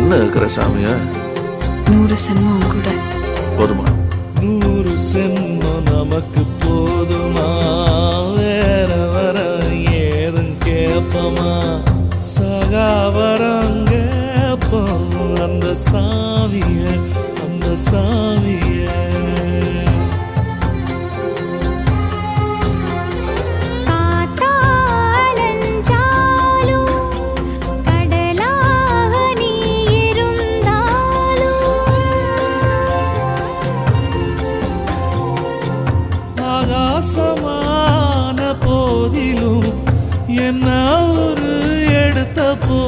என்ன இருக்கிற சாமியா? 100 சென்மம் கூட போதுமா? 100 சென்மம் நமக்கு போதுமா? வேற வர ஏதும் கேப்பமா? சகாவரம் கேப்போம் அந்த சாமிய